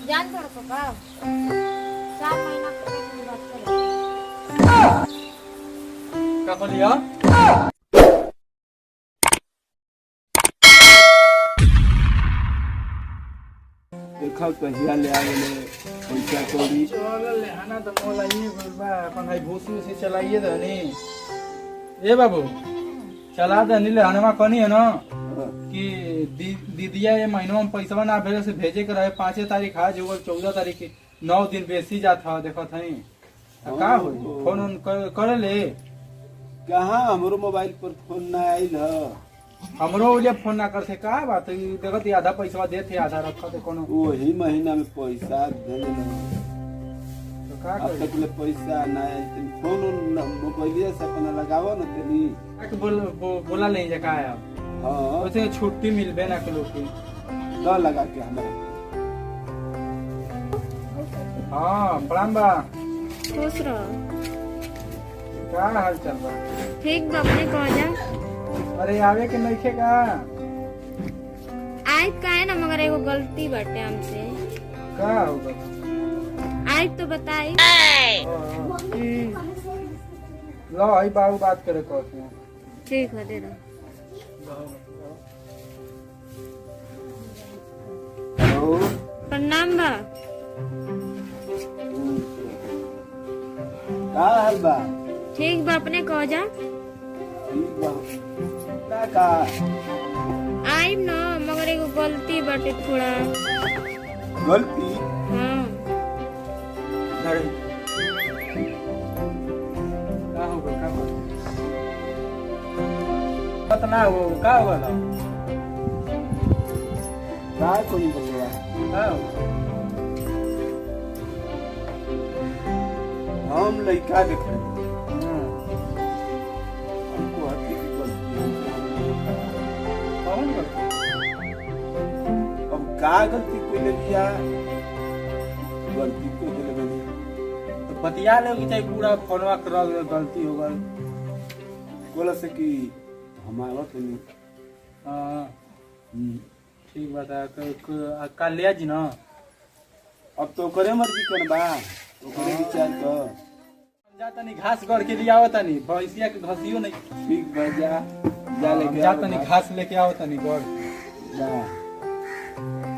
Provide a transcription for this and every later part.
जान छोड़ पापा 4 महीना के पेट में बच्चा का बोलिया देखा कहिया ले आ गेले पैसा कौड़ी चल ले आना तो मोला ये बा अपन भाई भूसी उसी चलाइए दनी ए बाबू चला दनी ले हनवा कनी है ना कि दीदिया ये महीनों में पैसा ना भेजे से भेजे के रहे 5 तारीख आज होगा 14 तारीख के 9 दिन बेसी जाता देखो थई का हो फोन करे ले कहाँ हमरो मोबाइल पर फोन ना आइल ह हमरो ले फोन ना करते का बात देखत आधा पैसा देते आधा रखते कोनो वही महीना में पैसा देले न तो का अब तक ले पैसा ना आइल फोन मोबाइलिया से अपना लगावो न तनी के बोला ले जका है हां वैसे छुट्टी मिलबे ना कलो की ल लगा के हमरा हां प्रणाम बा खुश रहो का हाल चल बा ठीक बा अपने कह जा अरे आवे के नइखे का आज का है ना मगर एगो गलती बाटे हमसे का होगा आज तो बताई लो आई बाबू बात करे कहते हैं ठीक है दे दो हेलो प्रणाम बा का हाल बा ठीक बा अपने कह जा ठीक बा का आइब ना मगर एगो गलती बाटे थोड़ा गलती हाँ अरे का होगा पता ना वो का होगा ना का कोई बचवा का हम लइका देखे हां हमको हटी की गलती कौन करता अब का गलती कोई ले लिया गलती को दिले बनी तो बतिया ले कि चाहे पूरा फोनवा कर गलती हो गई बोला से कि हमारा तो नहीं हां ठीक बता कल ले जी ना अब तो करे मर्जी कर बा तो करे विचार कर जा तनी घास गड़ के लिए आओ तनी भैंसिया के घसियो नहीं ठीक बा जा जा लेके जा आओ तनी घास। घास लेके आओ तनी गड़ जा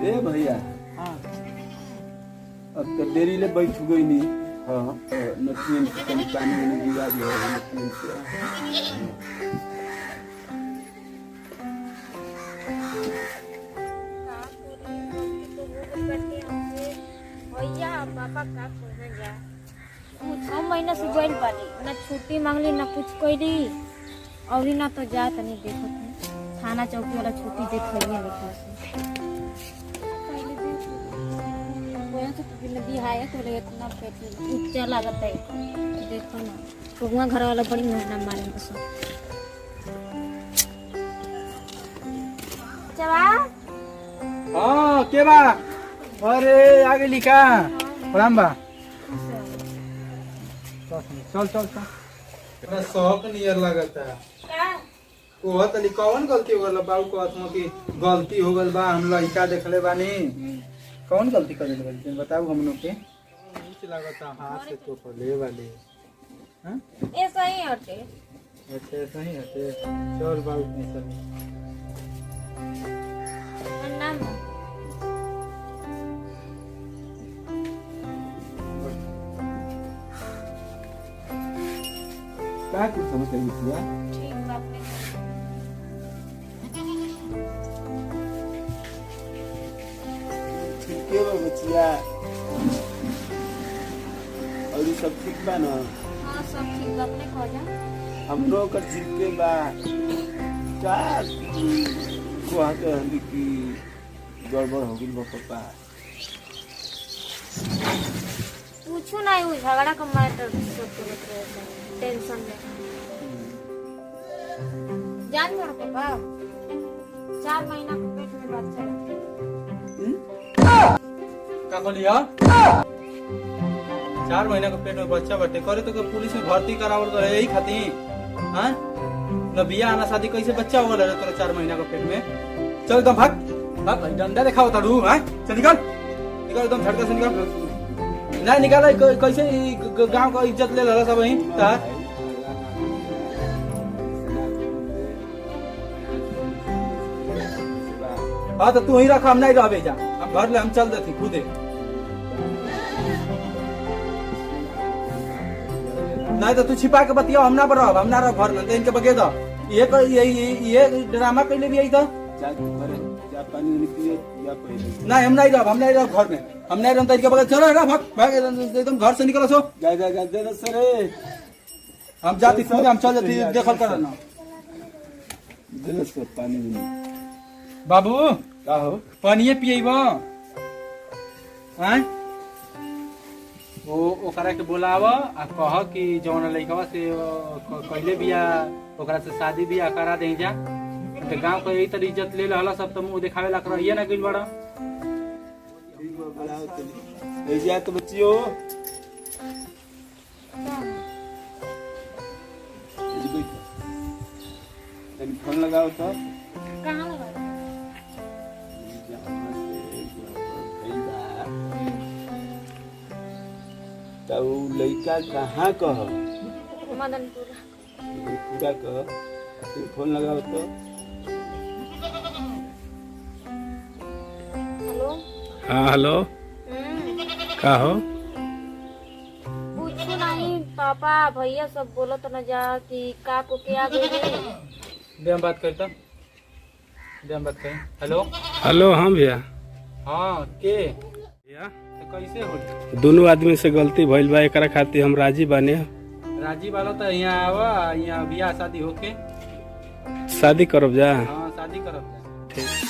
ए भैया हां अब तो देरी ले बैठ गई नहीं हाँ नथियन से कम पानी में गिरा दिया है नथियन से भैया पापा का कहना जा 6 महीना से गइल बानी ना छुट्टी मांगली ना कुछ कइली और ना तो जा तनी देखत थाना चौकी वाला छुट्टी देखइए लेकिन से पहले बिहाया तो ले इतना पेट ऊंचा लागत है देखो ना कुआ घर वाला बड़ी मेहनत मारे बस चला हां के बा अरे आगे लिखा प्रणाम बा चल चल चल इतना शौक नियर लगता है वो तनी कौन गलती हो गल बाबू कहत हो कि गलती हो गल बा हम लइका देखले बानी कौन गलती कर ले बानी बताओ हमनो के कुछ लगता हाथ से तो पले वाले हां ऐसा ही हटे अच्छा सही है चल बाबू पैसा नाम क्या कुछ समझ नहीं किया ठीक बात है ठीक है बचिया और ये सब ठीक बा ना हां सब ठीक बात ने कह जा हम लोग का ठीक के बा क्या कहते हैं कि गड़बड़ हो गई बा पापा पूछो ना वो झगड़ा का मैटर टेंशन में जान छोड़ पापा 4 महीना के पेट में बच्चा का बोलिया 4 महीना के पेट में बच्चा बटे करे तो पुलिस में भर्ती करावल करे यही खातिर हां न बिया आना शादी कैसे बच्चा हो गया तोरा 4 महीना के पेट में चल एकदम भाग भाग भाई डंडा दिखाओ ताड़ू हां चल निकल निकाल एकदम झटका से निकाल नहीं निकाला कैसे गांव का इज्जत ले ला सब वहीं तार हाँ तो तू ही रख हम नहीं रहे जा हम घर ले हम चल देती खुदे नहीं तो तू छिपा के बतिया हम ना रह हम ना रह घर में इनके बगे दो ये ड्रामा कैले भी आई था नहीं हम नहीं रह घर में हम नहीं रह इनके बगे चलो भाग एकदम घर से निकलो सो सर हम जाती खुद हम चल जाती देखल कर ना पानी बाबू का हो पानी पिएब हैं ओकरा के बोलाव आ कह कि जौन लइकवा से कहले बिया ओकरा से शादी बिया करा दे जा तो गांव के यही तरह इज्जत ले रहला सब तो मुंह दिखावे ला रहिए ना गइल बड़ा ऐसे तो बच्चियों फोन लगाओ तो कहाँ लगा तो लड़का कहाँ कह मदनपुर पूरा कह फोन लगाओ तो हेलो हाँ हेलो का हो कुछ नहीं पापा भैया सब बोलो तो न जा कि का को क्या गई दे हम बात करता दे हम बात करें हेलो हेलो हाँ भैया हाँ के भैया तो कैसे हो दोनों आदमी से गलती भइल बा एकरा खातिर हम राजी बाने राजी वाला तो यहाँ आवा यहाँ बियाह शादी होके शादी करब जा हाँ शादी करब ठीक